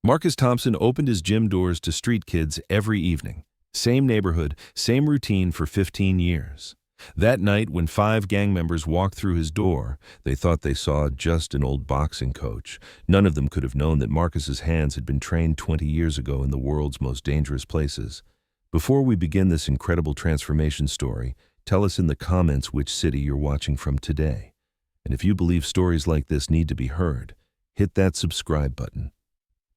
Marcus Thompson opened his gym doors to street kids every evening. Same neighborhood, same routine for 15 years. That night, when 5 gang members walked through his door, they thought they saw just an old boxing coach. None of them could have known that Marcus's hands had been trained 20 years ago in the world's most dangerous places. Before we begin this incredible transformation story, tell us in the comments which city you're watching from today. And if you believe stories like this need to be heard, hit that subscribe button.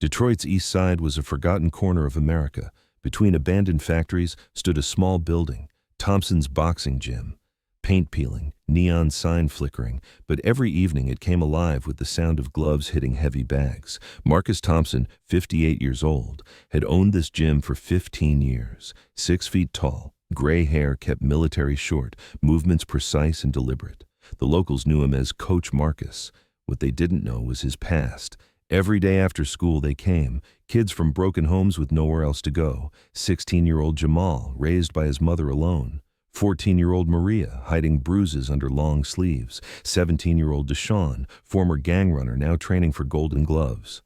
Detroit's East Side was a forgotten corner of America. Between abandoned factories stood a small building, Thompson's boxing gym. Paint peeling, neon sign flickering, but every evening it came alive with the sound of gloves hitting heavy bags. Marcus Thompson, 58 years old, had owned this gym for 15 years. 6 feet tall, gray hair kept military short, movements precise and deliberate. The locals knew him as Coach Marcus. What they didn't know was his past. Every day after school they came, kids from broken homes with nowhere else to go. 16-year-old Jamal, raised by his mother alone. 14-year-old Maria, hiding bruises under long sleeves. 17-year-old Deshaun, former gang runner now training for Golden Gloves.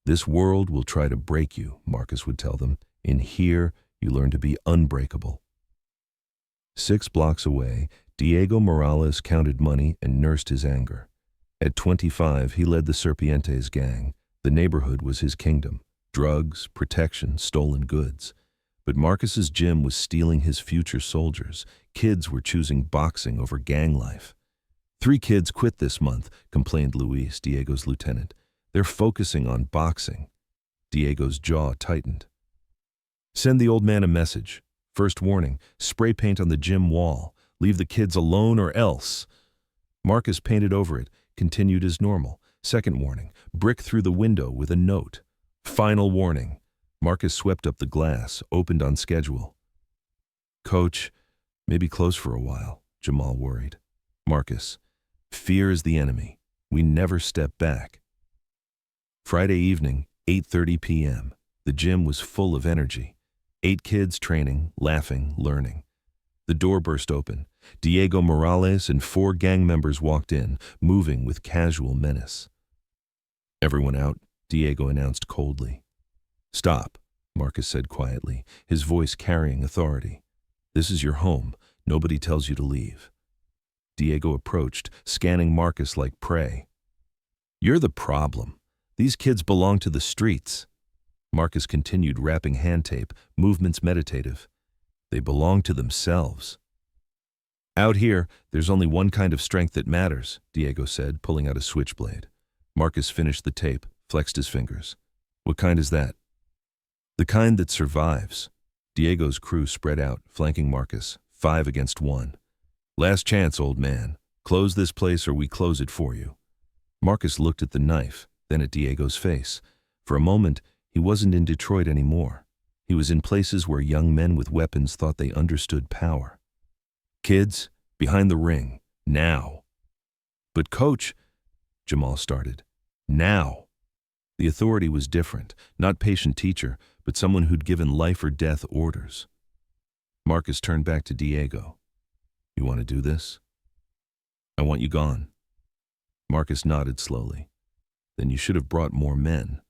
"This world will try to break you," Marcus would tell them. "In here, you learn to be unbreakable." 6 blocks away, Diego Morales counted money and nursed his anger. At 25, he led the Serpientes gang. The neighborhood was his kingdom. Drugs, protection, stolen goods. But Marcus's gym was stealing his future soldiers. Kids were choosing boxing over gang life. 3 kids quit this month, complained Luis, Diego's lieutenant. "They're focusing on boxing." Diego's jaw tightened. "Send the old man a message. First warning, spray paint on the gym wall. Leave the kids alone or else." Marcus painted over it, continued as normal. Second warning, brick through the window with a note. Final warning. Marcus swept up the glass, opened on schedule. "Coach, maybe close for a while," Jamal worried. Marcus, "Fear is the enemy. We never step back." Friday evening, 8:30 p.m. The gym was full of energy. 8 kids training, laughing, learning. The door burst open. Diego Morales and 4 gang members walked in, moving with casual menace. "Everyone out," Diego announced coldly. "Stop," Marcus said quietly, his voice carrying authority. "This is your home. Nobody tells you to leave." Diego approached, scanning Marcus like prey. "You're the problem. These kids belong to the streets." Marcus continued, wrapping hand tape, movements meditative. "They belong to themselves." "Out here, there's only one kind of strength that matters," Diego said, pulling out a switchblade. Marcus finished the tape, flexed his fingers. "What kind is that?" "The kind that survives." Diego's crew spread out, flanking Marcus, 5 against 1. "Last chance, old man. Close this place or we close it for you." Marcus looked at the knife, then at Diego's face. For a moment, he wasn't in Detroit anymore. He was in places where young men with weapons thought they understood power. "Kids, behind the ring, now." "But coach," Jamal started. "Now." The authority was different, not patient teacher, but someone who'd given life or death orders. Marcus turned back to Diego. "You want to do this?" "I want you gone." Marcus nodded slowly. "Then you should have brought more men."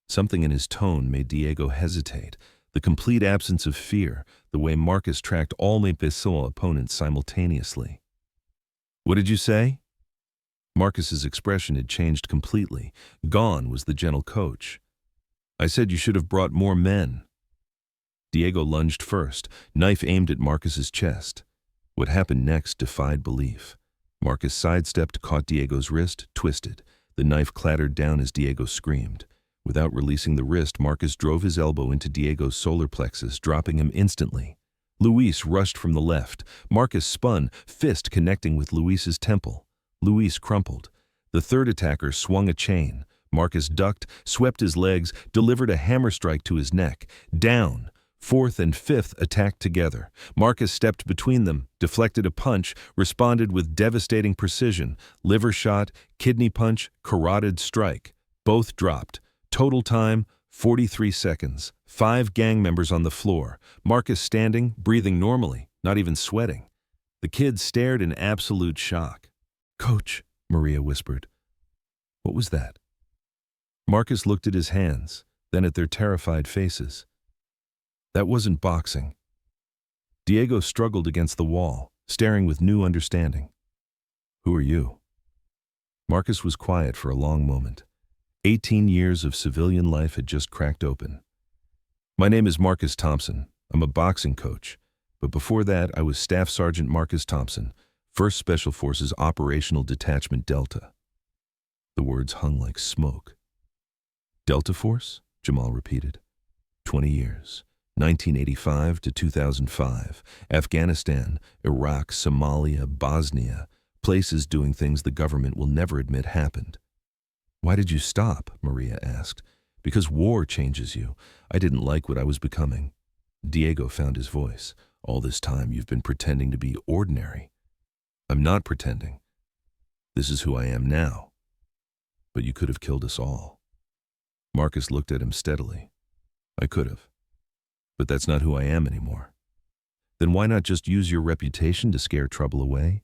Something in his tone made Diego hesitate. The complete absence of fear, the way Marcus tracked all Mephisto opponents simultaneously. "What did you say?" Marcus's expression had changed completely. Gone was the gentle coach. "I said you should have brought more men." Diego lunged first, knife aimed at Marcus's chest. What happened next defied belief. Marcus sidestepped, caught Diego's wrist, twisted. The knife clattered down as Diego screamed. Without releasing the wrist, Marcus drove his elbow into Diego's solar plexus, dropping him instantly. Luis rushed from the left. Marcus spun, fist connecting with Luis's temple. Luis crumpled. The third attacker swung a chain. Marcus ducked, swept his legs, delivered a hammer strike to his neck. Down. Fourth and fifth attacked together. Marcus stepped between them, deflected a punch, responded with devastating precision. Liver shot, kidney punch, carotid strike. Both dropped. Total time, 43 seconds. 5 gang members on the floor. Marcus standing, breathing normally, not even sweating. The kids stared in absolute shock. "Coach," Maria whispered. "What was that?" Marcus looked at his hands, then at their terrified faces. That wasn't boxing. Diego struggled against the wall, staring with new understanding. Who are you? Marcus was quiet for a long moment. 18 years of civilian life had just cracked open. My name is Marcus Thompson. I'm a boxing coach. But before that, I was Staff Sergeant Marcus Thompson, 1st Special Forces Operational Detachment Delta. The words hung like smoke. Delta Force? Jamal repeated. 20 years. 1985 to 2005. Afghanistan, Iraq, Somalia, Bosnia. Places doing things the government will never admit happened. Why did you stop? Maria asked. Because war changes you. I didn't like what I was becoming. Diego found his voice. All this time you've been pretending to be ordinary. I'm not pretending. This is who I am now. But you could have killed us all. Marcus looked at him steadily. I could have. But that's not who I am anymore. Then why not just use your reputation to scare trouble away?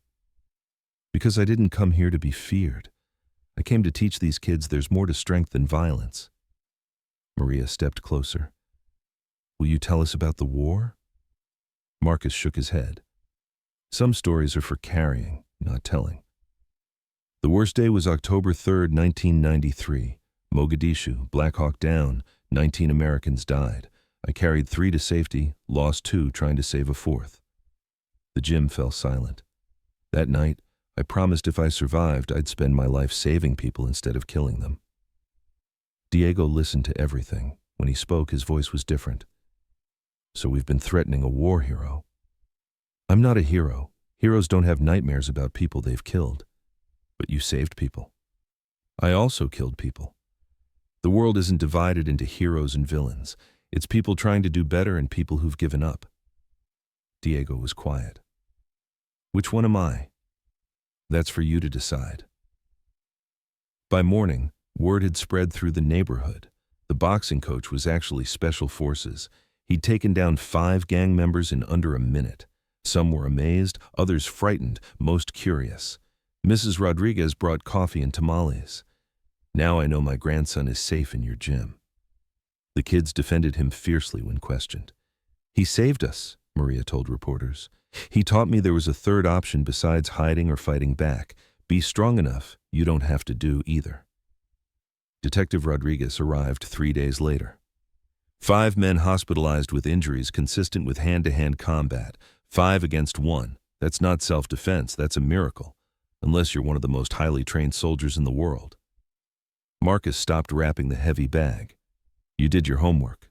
Because I didn't come here to be feared. I came to teach these kids there's more to strength than violence. Maria stepped closer. Will you tell us about the war? Marcus shook his head. Some stories are for carrying, not telling. The worst day was October 3rd, 1993. Mogadishu, Black Hawk Down, 19 Americans died. I carried 3 to safety, lost 2 trying to save a 4th. The gym fell silent. That night, I promised if I survived, I'd spend my life saving people instead of killing them. Diego listened to everything. When he spoke, his voice was different. So we've been threatening a war hero. I'm not a hero. Heroes don't have nightmares about people they've killed. But you saved people. I also killed people. The world isn't divided into heroes and villains. It's people trying to do better and people who've given up. Diego was quiet. Which one am I? That's for you to decide. By morning, word had spread through the neighborhood. The boxing coach was actually Special Forces. He'd taken down 5 gang members in under a minute. Some were amazed, others frightened, most curious. Mrs. Rodriguez brought coffee and tamales. Now I know my grandson is safe in your gym. The kids defended him fiercely when questioned. He saved us, Maria told reporters. He taught me there was a third option besides hiding or fighting back. Be strong enough, you don't have to do either. Detective Rodriguez arrived 3 days later. 5 men hospitalized with injuries consistent with hand-to-hand combat. 5 against 1. That's not self-defense, that's a miracle. Unless you're one of the most highly trained soldiers in the world. Marcus stopped wrapping the heavy bag. You did your homework.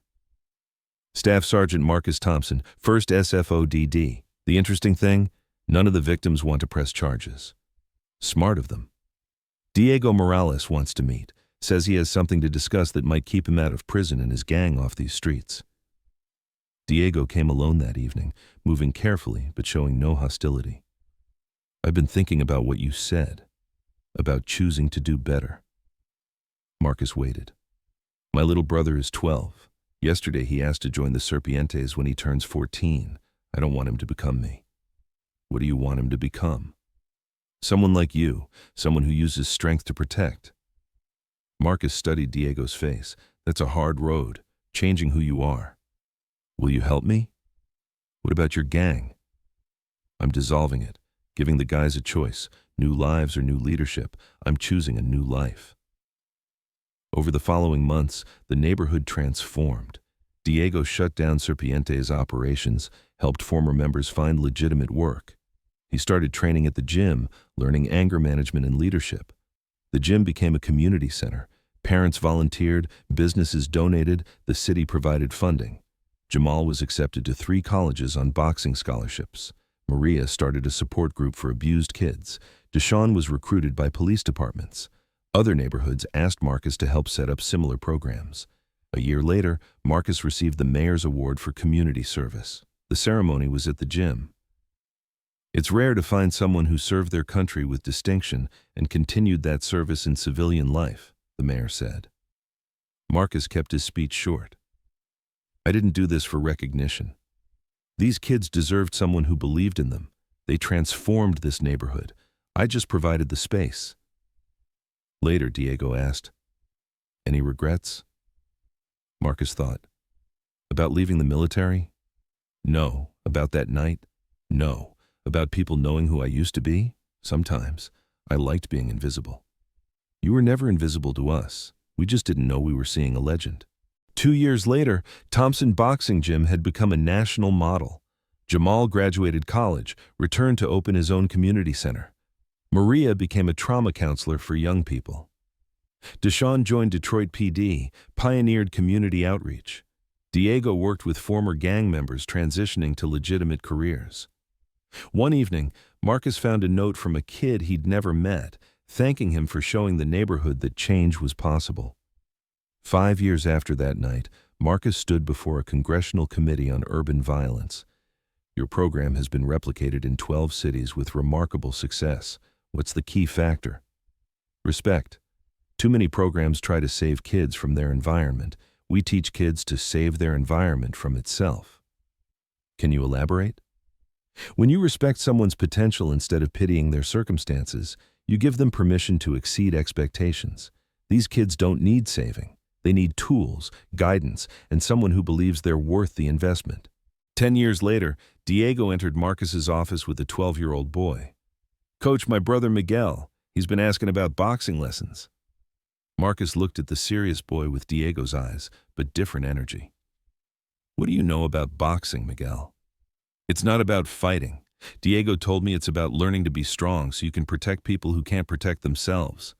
Staff Sergeant Marcus Thompson, 1st SFODD. The interesting thing, none of the victims want to press charges. Smart of them. Diego Morales wants to meet. Says he has something to discuss that might keep him out of prison and his gang off these streets. Diego came alone that evening, moving carefully but showing no hostility. I've been thinking about what you said, about choosing to do better. Marcus waited. My little brother is 12. Yesterday he asked to join the Serpientes when he turns 14. I don't want him to become me. What do you want him to become? Someone like you, someone who uses strength to protect. Marcus studied Diego's face. That's a hard road, changing who you are. Will you help me? What about your gang? I'm dissolving it, giving the guys a choice, new lives or new leadership. I'm choosing a new life. Over the following months, the neighborhood transformed. Diego shut down Serpientes' operations, helped former members find legitimate work. He started training at the gym, learning anger management and leadership. The gym became a community center. Parents volunteered, businesses donated, the city provided funding. Jamal was accepted to 3 colleges on boxing scholarships. Maria started a support group for abused kids. Deshaun was recruited by police departments. Other neighborhoods asked Marcus to help set up similar programs. A year later, Marcus received the Mayor's Award for Community Service. The ceremony was at the gym. It's rare to find someone who served their country with distinction and continued that service in civilian life, the mayor said. Marcus kept his speech short. I didn't do this for recognition. These kids deserved someone who believed in them. They transformed this neighborhood. I just provided the space. Later, Diego asked, Any regrets? Marcus thought. About leaving the military? No. About that night? No. About people knowing who I used to be? Sometimes. I liked being invisible. You were never invisible to us. We just didn't know we were seeing a legend. 2 years later, Thompson Boxing Gym had become a national model. Jamal graduated college, returned to open his own community center. Maria became a trauma counselor for young people. Deshaun joined Detroit PD, pioneered community outreach. Diego worked with former gang members transitioning to legitimate careers. One evening, Marcus found a note from a kid he'd never met, thanking him for showing the neighborhood that change was possible. 5 years after that night, Marcus stood before a congressional committee on urban violence. Your program has been replicated in 12 cities with remarkable success. What's the key factor? Respect. Too many programs try to save kids from their environment. We teach kids to save their environment from itself. Can you elaborate? When you respect someone's potential instead of pitying their circumstances, you give them permission to exceed expectations. These kids don't need saving. They need tools, guidance, and someone who believes they're worth the investment. 10 years later, Diego entered Marcus's office with a 12-year-old boy. "Coach, my brother Miguel. He's been asking about boxing lessons." Marcus looked at the serious boy with Diego's eyes, but different energy. "What do you know about boxing, Miguel?" "It's not about fighting. Diego told me it's about learning to be strong so you can protect people who can't protect themselves."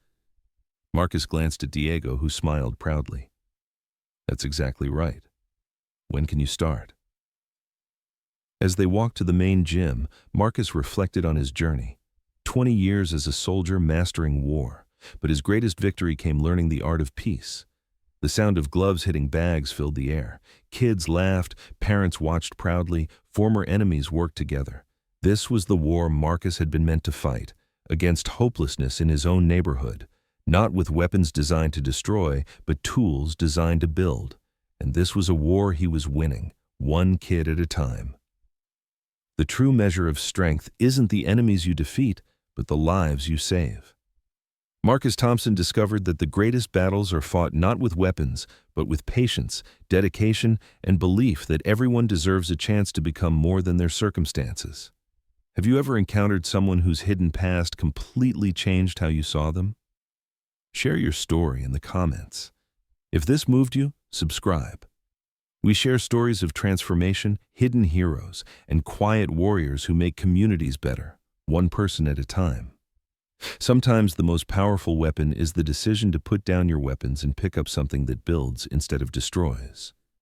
Marcus glanced at Diego, who smiled proudly. "That's exactly right. When can you start?" As they walked to the main gym, Marcus reflected on his journey. 20 years as a soldier mastering war, but his greatest victory came learning the art of peace. The sound of gloves hitting bags filled the air. Kids laughed, parents watched proudly, former enemies worked together. This was the war Marcus had been meant to fight, against hopelessness in his own neighborhood, not with weapons designed to destroy, but tools designed to build. And this was a war he was winning, one kid at a time. The true measure of strength isn't the enemies you defeat, but the lives you save. Marcus Thompson discovered that the greatest battles are fought not with weapons, but with patience, dedication, and belief that everyone deserves a chance to become more than their circumstances. Have you ever encountered someone whose hidden past completely changed how you saw them? Share your story in the comments. If this moved you, subscribe. We share stories of transformation, hidden heroes, and quiet warriors who make communities better, one person at a time. Sometimes the most powerful weapon is the decision to put down your weapons and pick up something that builds instead of destroys.